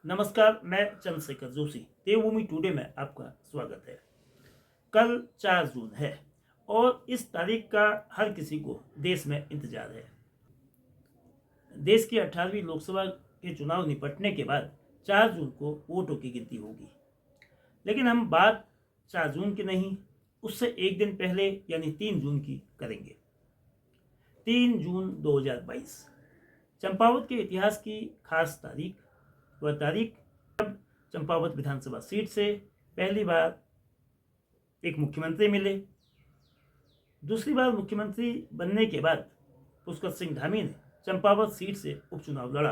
नमस्कार, मैं चंद्रशेखर जोशी। देवभूमि टुडे में आपका स्वागत है। कल 4 जून है और इस तारीख का हर किसी को देश में इंतजार है। देश की 18वीं लोकसभा के चुनाव निपटने के बाद 4 जून को वोटों की गिनती होगी। लेकिन हम बात 4 जून की नहीं, उससे एक दिन पहले यानी 3 जून की करेंगे। 3 जून 2022 चंपावत के इतिहास की खास तारीख। वह तारीख जब चंपावत विधानसभा सीट से पहली बार एक मुख्यमंत्री मिले। दूसरी बार मुख्यमंत्री बनने के बाद पुष्कर सिंह धामी ने चंपावत सीट से उपचुनाव लड़ा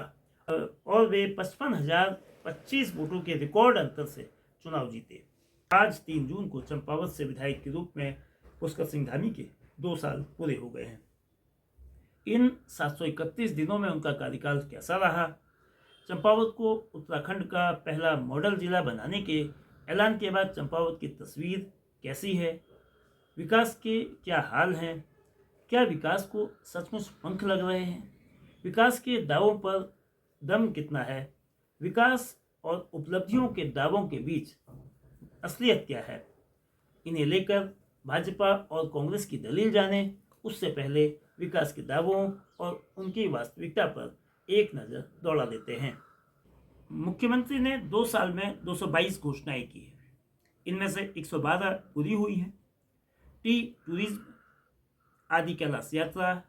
और वे 55,025 वोटों के रिकॉर्ड अंतर से चुनाव जीते। आज 3 जून को चंपावत से विधायक के रूप में पुष्कर सिंह धामी के 2 साल पूरे हो गए हैं। इन 731 दिनों में उनका कार्यकाल कैसा रहा? चंपावत को उत्तराखंड का पहला मॉडल जिला बनाने के ऐलान के बाद चंपावत की तस्वीर कैसी है? विकास के क्या हाल हैं? क्या विकास को सचमुच पंख लग रहे हैं? विकास के दावों पर दम कितना है? विकास और उपलब्धियों के दावों के बीच असलियत क्या है? इन्हें लेकर भाजपा और कांग्रेस की दलील जाने, उससे पहले विकास के दावों और उनकी वास्तविकता पर एक नज़र दौड़ा देते हैं। मुख्यमंत्री ने 2 साल में 222 घोषणाएं की है। इनमें से 112 पूरी हुई हैं। टूरिज्म, आदि कैलाश यात्रा,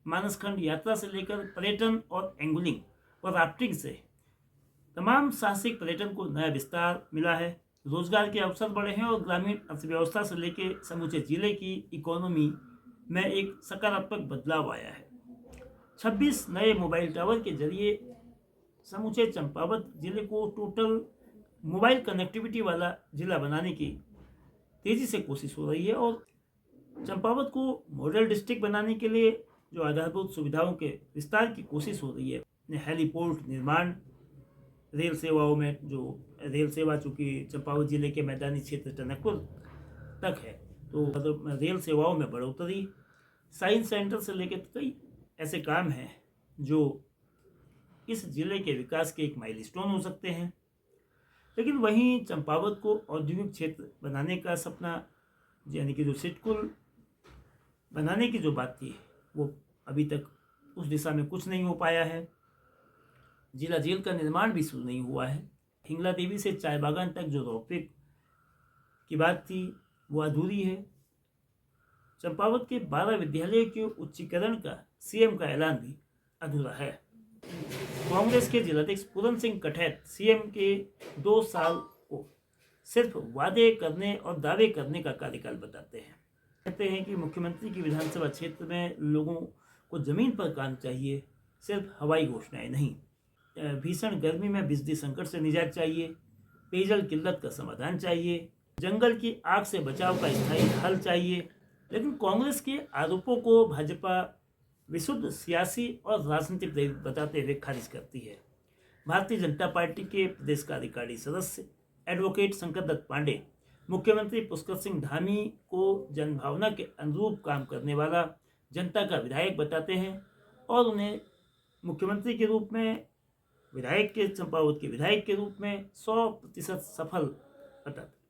मानसखंड यात्रा से लेकर पर्यटन और एंगलिंग और राफ्टिंग से तमाम साहसिक पर्यटन को नया विस्तार मिला है। रोजगार के अवसर बढ़े हैं और ग्रामीण अर्थव्यवस्था से लेकर समूचे जिले की इकोनॉमी में एक सकारात्मक बदलाव आया है। 26 नए मोबाइल टावर के जरिए समूचे चंपावत जिले को टोटल मोबाइल कनेक्टिविटी वाला जिला बनाने की तेजी से कोशिश हो रही है और चंपावत को मॉडल डिस्ट्रिक्ट बनाने के लिए जो आधारभूत सुविधाओं के विस्तार की कोशिश हो रही है, हेलीपोर्ट निर्माण, रेल सेवाओं में जो रेल सेवा चूँकि चंपावत जिले के मैदानी क्षेत्र टनकपुर तक है, तो रेल सेवाओं में बढ़ोतरी, साइंस सेंटर से लेकर कई ऐसे काम हैं जो इस जिले के विकास के एक माइलस्टोन हो सकते हैं। लेकिन वहीं चंपावत को औद्योगिक क्षेत्र बनाने का सपना, यानी कि जो सिडकुल बनाने की जो बात थी, वो अभी तक उस दिशा में कुछ नहीं हो पाया है। जिला जेल का निर्माण भी शुरू नहीं हुआ है। हिंगला देवी से चाय बागान तक जो रोपवे की बात थी, वो अधूरी है। चंपावत के 12 विद्यालयों के उच्चीकरण का सीएम का ऐलान भी अधूरा है। कांग्रेस के जिलाध्यक्ष पूरन सिंह कठैत सीएम के 2 साल को सिर्फ वादे करने और दावे करने का कार्यकाल बताते हैं। कहते हैं कि मुख्यमंत्री की विधानसभा क्षेत्र में लोगों को जमीन पर काम चाहिए, सिर्फ हवाई घोषणाएं नहीं। भीषण गर्मी में बिजली संकट से निजात चाहिए, पेयजल किल्लत का समाधान चाहिए, जंगल की आग से बचाव का स्थायी हल चाहिए। लेकिन कांग्रेस के आरोपों को भाजपा विशुद्ध सियासी और राजनीतिक प्रेरित बताते हुए खारिज करती है। भारतीय जनता पार्टी के प्रदेश कार्यकारी सदस्य एडवोकेट शंकर दत्त पांडे मुख्यमंत्री पुष्कर सिंह धामी को जनभावना के अनुरूप काम करने वाला जनता का विधायक बताते हैं और उन्हें मुख्यमंत्री के रूप में, विधायक के चंपावत के विधायक के रूप में 100% सफल बताते।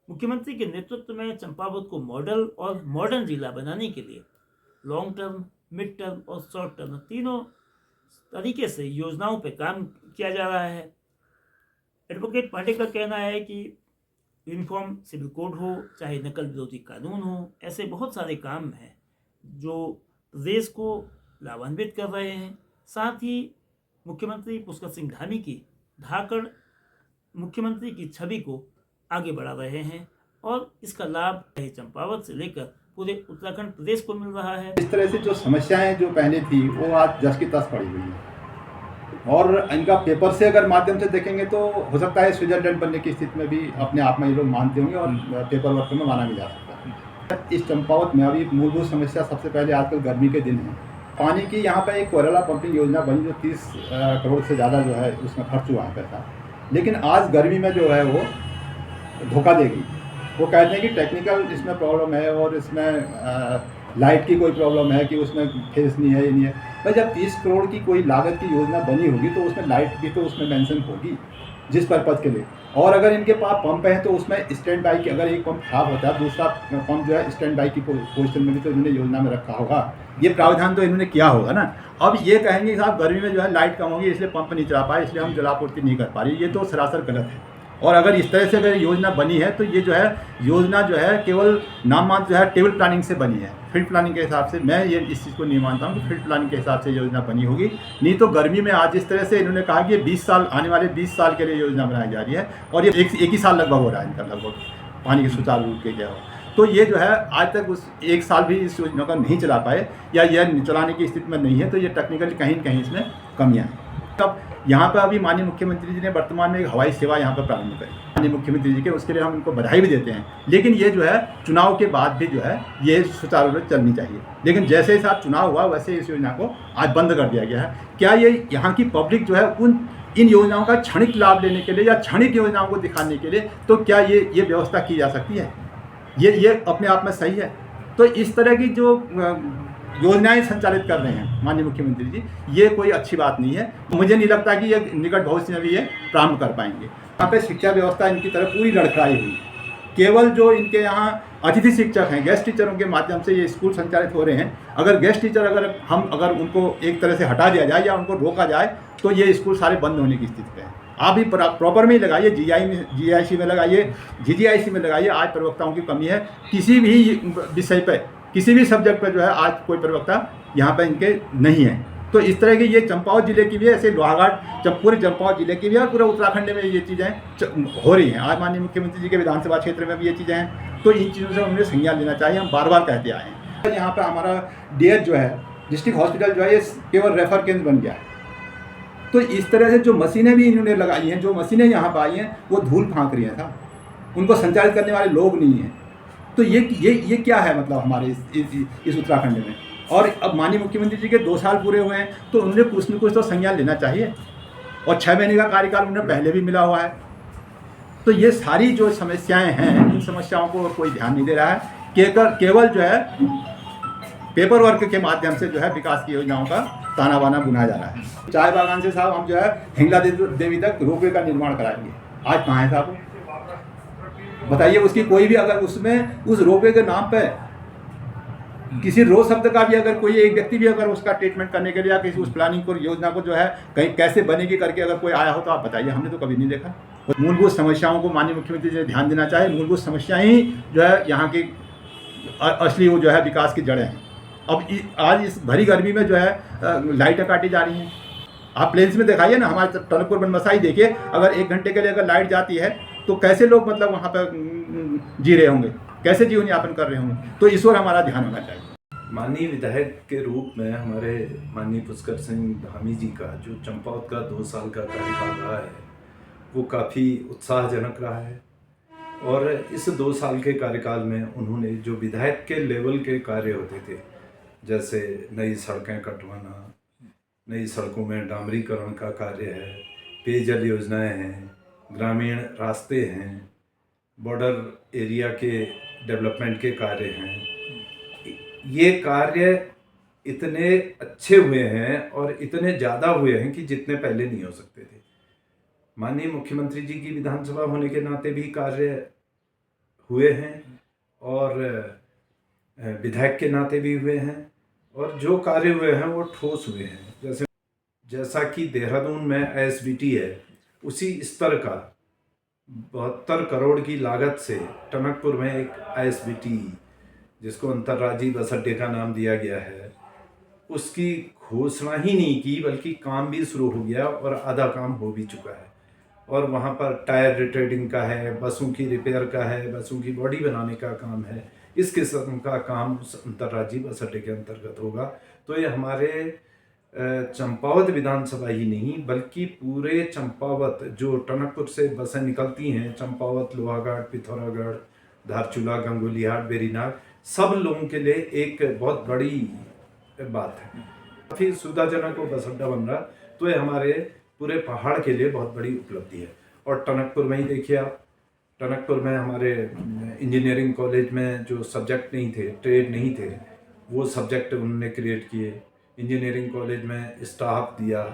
मुख्यमंत्री के नेतृत्व में चंपावत को मॉडल और मॉडर्न जिला बनाने के लिए लॉन्ग टर्म, मिड टर्म और शॉर्ट टर्म तीनों तरीके से योजनाओं पर काम किया जा रहा है। एडवोकेट पांडे का कहना है कि यूनिफॉर्म सिविल कोड हो, चाहे नकल विरोधी कानून हो, ऐसे बहुत सारे काम हैं जो प्रदेश को लाभान्वित कर रहे हैं। साथ ही मुख्यमंत्री पुष्कर सिंह धामी की धाकड़ मुख्यमंत्री की छवि को आगे बढ़ा रहे हैं और इसका लाभ चंपावत से लेकर पूरे उत्तराखंड प्रदेश को मिल रहा है। इस तरह से जो समस्याएं जो पहले थी वो आज जस की तस पड़ी हुई है और इनका पेपर से अगर माध्यम से देखेंगे तो हो सकता है स्विट्जरलैंड बनने की स्थिति में भी अपने आप में ये लोग मानते होंगे और पेपर वर्क में माना भी जा सकता है। इस चंपावत में अभी मूलभूत समस्या सबसे पहले आजकल गर्मी के दिन है। पानी की यहाँ पर एक कोयला पंपिंग योजना बनी जो 30 करोड़ से ज़्यादा जो है उसमें खर्च हुआ है पैसा, लेकिन आज गर्मी में जो है वो धोखा देगी। वो कहते हैं कि टेक्निकल इसमें प्रॉब्लम है और इसमें लाइट की कोई प्रॉब्लम है कि उसमें फेस नहीं है, ये नहीं है। भाई जब 30 करोड़ की कोई लागत की योजना बनी होगी तो उसमें लाइट भी तो उसमें मेंशन होगी जिस पर्पज़ के लिए। और अगर इनके पास पंप है तो उसमें स्टैंड बाई की, अगर एक पंप खराब होता है दूसरा पंप जो है स्टैंड बाई की पोजिशन में भी तो इन्होंने योजना में रखा होगा। ये प्रावधान तो इन्होंने किया होगा ना। अब ये कहेंगे कि साहब गर्मी में जो है लाइट कम होगी इसलिए पंप नहीं चला पाए, इसलिए हम जलापूर्ति नहीं कर पा रही, ये तो सरासर गलत है। और अगर इस तरह से अगर योजना बनी है तो ये जो है योजना जो है केवल नाम मात्र जो है टेबल प्लानिंग से बनी है, फील्ड प्लानिंग के हिसाब से। मैं ये इस चीज़ को नहीं मानता हूँ कि फील्ड प्लानिंग के हिसाब से योजना बनी होगी। नहीं तो गर्मी में आज इस तरह से इन्होंने कहा कि 20 साल, आने वाले 20 साल के लिए योजना बनाई जा रही है और ये एक ही साल लगभग हो रहा है इनका, लगभग पानी के सुचारू रूप के क्या हो। तो ये जो है आज तक उस एक साल भी इस योजना का नहीं चला पाए या यह चलाने की स्थिति में नहीं है, तो ये टेक्निकली कहीं न कहीं इसमें कमियाँ हैं। तब यहाँ पर अभी माननीय मुख्यमंत्री जी ने वर्तमान में एक हवाई सेवा यहाँ पर प्रारंभ करी, माननीय मुख्यमंत्री जी के, उसके लिए हम उनको बधाई भी देते हैं। लेकिन ये जो है चुनाव के बाद भी जो है ये सुचारू रूप से चलनी चाहिए। लेकिन जैसे ही साहब चुनाव हुआ वैसे इस योजना को आज बंद कर दिया गया है। क्या ये यहाँ की पब्लिक जो है इन योजनाओं का क्षणिक लाभ लेने के लिए या क्षणिक योजनाओं को दिखाने के लिए, तो क्या ये व्यवस्था की जा सकती है? ये अपने आप में सही है? तो इस तरह की जो योजनाएं संचालित कर रहे हैं माननीय मुख्यमंत्री जी, ये कोई अच्छी बात नहीं है। मुझे नहीं लगता कि ये निकट भविष्य में भी ये प्रारंभ कर पाएंगे। यहाँ पे शिक्षा व्यवस्था इनकी तरफ पूरी लड़खड़ाई हुई है। केवल जो इनके यहाँ अतिथि शिक्षक हैं, गेस्ट टीचरों के माध्यम से ये स्कूल संचालित हो रहे हैं। अगर गेस्ट टीचर अगर उनको एक तरह से हटा दिया जाए या उनको रोका जाए तो ये स्कूल सारे बंद होने की स्थिति पे है। आप भी प्रॉपर में ही लगाइए, GIC में लगाइए, GGIC में लगाइए। आज प्रवक्ताओं की कमी है, किसी भी विषय पर, किसी भी सब्जेक्ट पर जो है आज कोई प्रवक्ता यहाँ पर इनके नहीं है। तो इस तरह की ये चंपावत जिले की भी, ऐसे लोहाघाट पूरे चंपावत जिले की भी और पूरे उत्तराखंड में ये चीज़ें हो रही हैं। आज माननीय मुख्यमंत्री जी के विधानसभा क्षेत्र में भी ये चीज़ें हैं। तो इन चीज़ों से उन्हें संज्ञान लेना चाहिए। हम बार बार कहते आए हैं। यहाँ पर हमारा DH जो है, डिस्ट्रिक्ट हॉस्पिटल जो है, ये केवल रेफर केंद्र बन गया है। तो इस तरह से जो मशीनें भी इन्होंने लगाई हैं, जो मशीनें यहाँ पर आई हैं, वो धूल फाँक रही हैं साहब, उनको संचालित करने वाले लोग नहीं हैं। तो ये क्या है मतलब हमारे इस उत्तराखंड में? और अब माननीय मुख्यमंत्री जी के 2 साल पूरे हुए हैं तो उन्हें कुछ न कुछ तो संज्ञान लेना चाहिए। और 6 महीने का कार्यकाल उन्हें पहले भी मिला हुआ है। तो ये सारी जो समस्याएं हैं, इन समस्याओं को कोई ध्यान नहीं दे रहा है। केवल जो है पेपर वर्क के माध्यम से जो है विकास की योजनाओं का ताना बाना बुना जा रहा है। चाय बागान से साहब हम जो है हिंगला देवी तक रोपवे का निर्माण कराएंगे। आज कहाँ है साहब? बताइए। उसकी कोई भी अगर उसमें उस रोपवे के नाम पे किसी रोज शब्द का भी अगर कोई एक व्यक्ति भी अगर उसका ट्रीटमेंट करने के लिए या किसी उस प्लानिंग को, योजना को जो है कहीं कैसे बनेगी करके अगर कोई आया हो तो आप बताइए। हमने तो कभी नहीं देखा। मूलभूत समस्याओं को माननीय मुख्यमंत्री जी ने ध्यान देना चाहिए। मूलभूत समस्याएं ही जो है यहाँ की असली वो जो है विकास की जड़ें हैं। अब आज इस भरी गर्मी में जो है लाइटें काटी जा रही हैं। आप प्लेन्स में दिखाइए ना, हमारे टनकपुर बनमसा ही देखिए, अगर 1 घंटे के लिए अगर लाइट जाती है तो कैसे लोग मतलब वहाँ पर जी रहे होंगे, कैसे जीवन यापन कर रहे होंगे। तो इस ओर हमारा ध्यान होना चाहिए। माननीय विधायक के रूप में हमारे माननीय पुष्कर सिंह धामी जी का जो चंपावत का 2 साल का कार्यकाल रहा है वो काफ़ी उत्साहजनक रहा है। और इस 2 साल के कार्यकाल में उन्होंने जो विधायक के लेवल के कार्य होते थे, जैसे नई सड़कें कटवाना, नई सड़कों में डामरीकरण का कार्य है, पेयजल योजनाएं हैं, ग्रामीण रास्ते हैं, बॉर्डर एरिया के डेवलपमेंट के कार्य हैं, ये कार्य इतने अच्छे हुए हैं और इतने ज़्यादा हुए हैं कि जितने पहले नहीं हो सकते थे। माननीय मुख्यमंत्री जी की विधानसभा होने के नाते भी कार्य हुए हैं और विधायक के नाते भी हुए हैं, और जो कार्य हुए हैं वो ठोस हुए हैं। जैसा कि देहरादून में ISBT है, उसी स्तर का 72 करोड़ की लागत से टनकपुर में एक ISBT, जिसको अंतर्राज्यीय बस अड्डे का नाम दिया गया है, उसकी घोषणा ही नहीं की बल्कि काम भी शुरू हो गया और आधा काम हो भी चुका है। और वहाँ पर टायर रिट्रेडिंग का है, बसों की रिपेयर का है, बसों की बॉडी बनाने का काम है। इस किस्म का काम उस अंतर्राज्यीय बस अड्डे के अंतर्गत होगा। तो ये हमारे चंपावत विधानसभा ही नहीं बल्कि पूरे चंपावत, जो टनकपुर से बसें निकलती हैं, चंपावत, लोहाघाट, पिथौरागढ़, धारचूला, गंगोलीहाट, बेरीनाग, सब लोगों के लिए एक बहुत बड़ी बात है। काफ़ी सुविधाजनक वो बस अड्डा बन रहा, तो ये हमारे पूरे पहाड़ के लिए बहुत बड़ी उपलब्धि है। और टनकपुर में ही देखिए आप, टनकपुर में हमारे इंजीनियरिंग कॉलेज में जो सब्जेक्ट नहीं थे, ट्रेड नहीं थे, वो सब्जेक्ट उन्होंने क्रिएट किए। इंजीनियरिंग कॉलेज में स्टाफ दिया,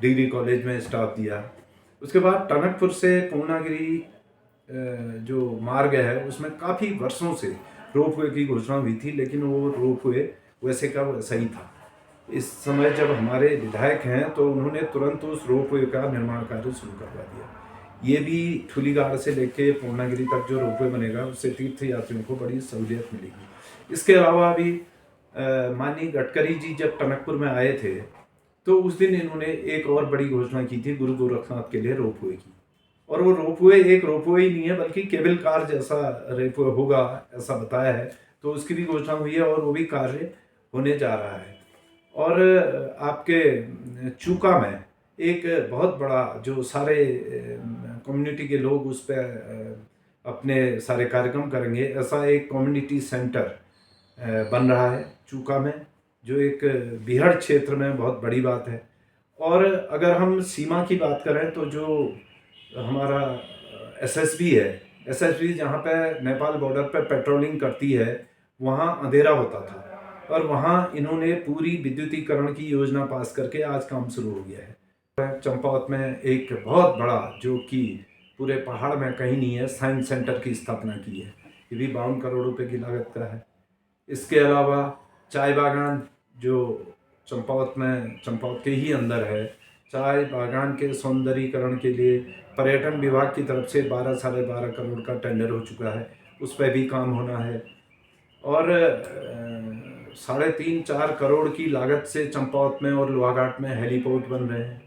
डिग्री कॉलेज में स्टाफ दिया। उसके बाद टनकपुर से पूर्णागिरी जो मार्ग है उसमें काफ़ी वर्षों से रोपवे की घोषणा हुई थी, लेकिन वो रोपवे वैसे का वैसा ही था। इस समय जब हमारे विधायक हैं तो उन्होंने तुरंत उस रोपवे का निर्माण कार्य शुरू करवा दिया। ये भी ठुलीगाड़ से लेके पूर्णागिरी तक जो रोपवे बनेगा उससे तीर्थ यात्रियों को बड़ी सहूलियत मिलेगी। इसके अलावा भी माननीय गडकरी जी जब टनकपुर में आए थे तो उस दिन इन्होंने एक और बड़ी घोषणा की थी गुरु गोरखनाथ के लिए रोपवे की। और वो रोपवे एक रोपवे ही नहीं है बल्कि केबल कार जैसा रोपवे होगा ऐसा बताया है, तो उसकी भी घोषणा हुई है और वो भी कार्य होने जा रहा है। और आपके चूका में एक बहुत बड़ा जो सारे कम्युनिटी के लोग उस पर अपने सारे कार्यक्रम करेंगे, ऐसा एक कम्युनिटी सेंटर बन रहा है चूका में, जो एक बिहार क्षेत्र में बहुत बड़ी बात है। और अगर हम सीमा की बात करें तो जो हमारा एसएसबी है, एसएसबी जहाँ पे नेपाल बॉर्डर पे पेट्रोलिंग करती है वहाँ अंधेरा होता था और वहाँ इन्होंने पूरी विद्युतीकरण की योजना पास करके आज काम शुरू हो गया है। चंपावत में एक बहुत बड़ा जो कि पूरे पहाड़ में कहीं नहीं है साइंस सेंटर की स्थापना की है, ये भी 52 करोड़ रुपए की लागत का है। इसके अलावा चाय बागान जो चंपावत के ही अंदर है, चाय बागान के सौंदर्यीकरण के लिए पर्यटन विभाग की तरफ से 12-12.5 करोड़ का टेंडर हो चुका है, उस पर भी काम होना है। और 3.5-4 करोड़ की लागत से चंपावत में और लोहाघाट में हेलीपोर्ट बन रहे हैं,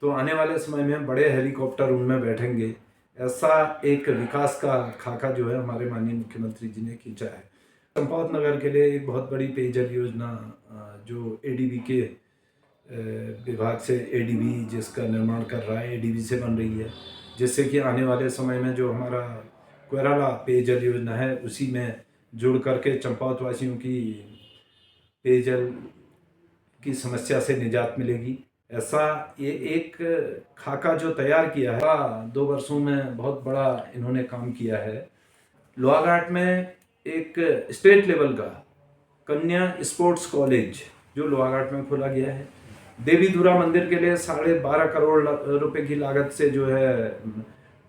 तो आने वाले समय में बड़े हेलीकॉप्टर उनमें बैठेंगे। ऐसा एक विकास का खाका जो है हमारे माननीय मुख्यमंत्री जी ने खींचा है। चंपावत नगर के लिए एक बहुत बड़ी पेयजल योजना जो एडीबी के विभाग से एडीबी जिसका निर्माण कर रहा है एडीबी से बन रही है, जिससे कि आने वाले समय में जो हमारा कोयराला पेयजल योजना है उसी में जुड़ करके चंपावत वासियों की पेयजल की समस्या से निजात मिलेगी। ऐसा ये एक खाका जो तैयार किया है 2 वर्षों में बहुत बड़ा इन्होंने काम किया है। लोहाघाट में एक स्टेट लेवल का कन्या स्पोर्ट्स कॉलेज जो लोहाघाट में खोला गया है। देवीधुरा मंदिर के लिए 12.5 करोड़ रुपए की लागत से जो है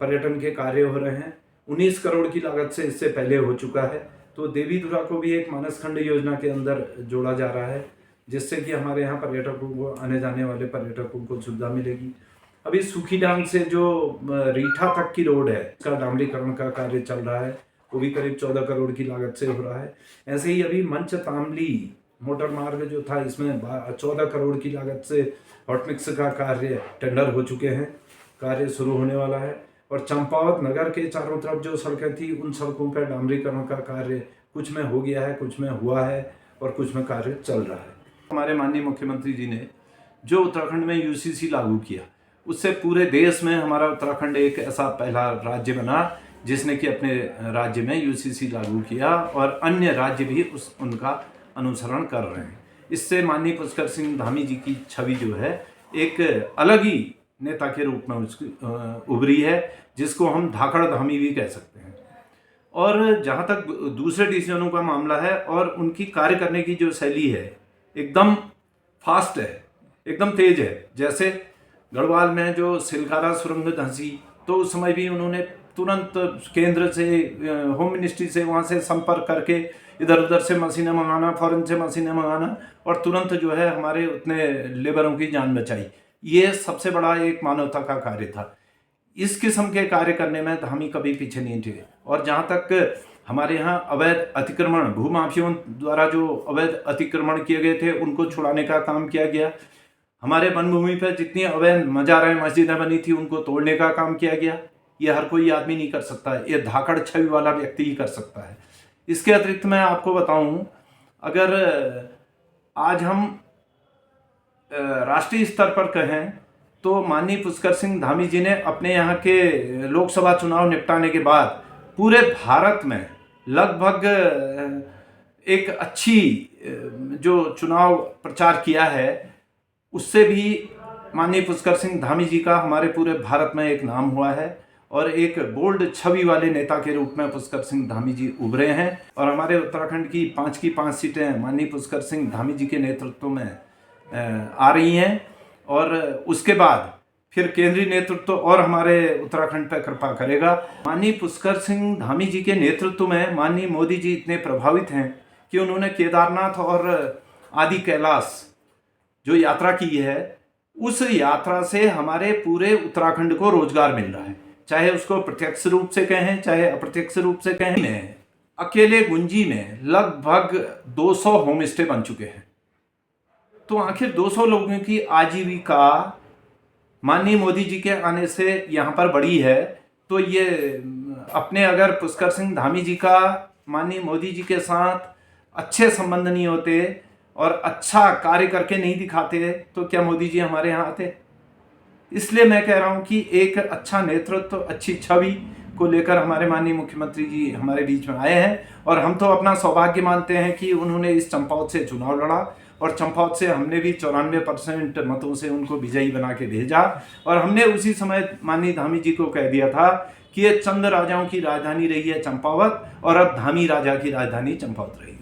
पर्यटन के कार्य हो रहे हैं, 19 करोड़ की लागत से इससे पहले हो चुका है। तो देवीधुरा को भी एक मानसखंड योजना के अंदर जोड़ा जा रहा है, जिससे कि हमारे यहाँ पर्यटकों को, आने जाने वाले पर्यटकों को सुविधा मिलेगी। अभी सूखीडांग से जो रीठा तक की रोड है उसका डामरीकरण का कार्य चल रहा है, वो भी करीब 14 करोड़ की लागत से हो रहा है। ऐसे ही अभी मंच तामली मोटर मार्ग जो था इसमें 14 करोड़ की लागत से हॉटमिक्स का कार्य टेंडर हो चुके हैं, कार्य शुरू होने वाला है। और चंपावत नगर के चारों तरफ जो सड़कें थी उन सड़कों पर डामरीकरण का कार्य कुछ में हो गया है, कुछ में हुआ है और कुछ में कार्य चल रहा है। हमारे माननीय मुख्यमंत्री जी ने जो उत्तराखंड में यूसीसी लागू किया, उससे पूरे देश में हमारा उत्तराखंड एक ऐसा पहला राज्य बना जिसने कि अपने राज्य में यूसीसी लागू किया और अन्य राज्य भी उनका अनुसरण कर रहे हैं। इससे माननीय पुष्कर सिंह धामी जी की छवि जो है एक अलग ही नेता के रूप में उसकी उभरी है, जिसको हम धाकड़ धामी भी कह सकते हैं। और जहाँ तक दूसरे डिसीजनों का मामला है और उनकी कार्य करने की जो शैली है एकदम फास्ट है, एकदम तेज है। जैसे गढ़वाल में जो सिलकारा सुरंग धंसी, तो उस समय भी उन्होंने तुरंत केंद्र से, होम मिनिस्ट्री से वहाँ से संपर्क करके इधर उधर से मशीनें मंगाना, फॉरेन से मशीनें मंगाना और तुरंत जो है हमारे उतने लेबरों की जान बचाई। ये सबसे बड़ा एक मानवता का कार्य था। इस किस्म के कार्य करने में धामी कभी पीछे नहीं थे। और जहाँ तक हमारे यहाँ अवैध अतिक्रमण, भूमाफियों द्वारा जो अवैध अतिक्रमण किए गए थे उनको छुड़ाने का काम किया गया। हमारे वन भूमि पर जितनी अवैध मज़ारें मस्जिदें बनी थी उनको तोड़ने का काम किया गया। ये हर कोई आदमी नहीं कर सकता है, ये धाकड़ छवि वाला व्यक्ति ही कर सकता है। इसके अतिरिक्त मैं आपको बताऊं, अगर आज हम राष्ट्रीय स्तर पर कहें तो माननीय पुष्कर सिंह धामी जी ने अपने यहाँ के लोकसभा चुनाव निपटाने के बाद पूरे भारत में लगभग एक अच्छी जो चुनाव प्रचार किया है, उससे भी माननीय पुष्कर सिंह धामी जी का हमारे पूरे भारत में एक नाम हुआ है। और एक बोल्ड छवि वाले नेता के रूप में पुष्कर सिंह धामी जी उभरे हैं। और हमारे उत्तराखंड की 5 सीटें माननीय पुष्कर सिंह धामी जी के नेतृत्व में आ रही हैं। और उसके बाद फिर केंद्रीय नेतृत्व और हमारे उत्तराखंड पर कृपा करेगा। माननीय पुष्कर सिंह धामी जी के नेतृत्व में माननीय मोदी जी इतने प्रभावित हैं कि उन्होंने केदारनाथ और आदि कैलाश जो यात्रा की है, उस यात्रा से हमारे पूरे उत्तराखंड को रोजगार मिल रहा है, चाहे उसको प्रत्यक्ष रूप से कहें चाहे अप्रत्यक्ष रूप से कहें। अकेले गुंजी में लगभग 200 होम स्टे बन चुके हैं। तो आखिर 200 लोगों की आजीविका माननीय मोदी जी के आने से यहाँ पर बढ़ी है। तो ये अपने अगर पुष्कर सिंह धामी जी का माननीय मोदी जी के साथ अच्छे संबंध नहीं होते और अच्छा कार्य करके नहीं दिखाते तो क्या मोदी जी हमारे यहाँ आते? इसलिए मैं कह रहा हूँ कि एक अच्छा नेतृत्व, अच्छी छवि को लेकर हमारे माननीय मुख्यमंत्री जी हमारे बीच में आए हैं। और हम तो अपना सौभाग्य मानते हैं कि उन्होंने इस चंपावत से चुनाव लड़ा और चंपावत से हमने भी 94% मतों से उनको विजयी बना के भेजा। और हमने उसी समय माननीय धामी जी को कह दिया था कि ये चंद राजाओं की राजधानी रही है चंपावत और अब धामी राजा की राजधानी चंपावत रही।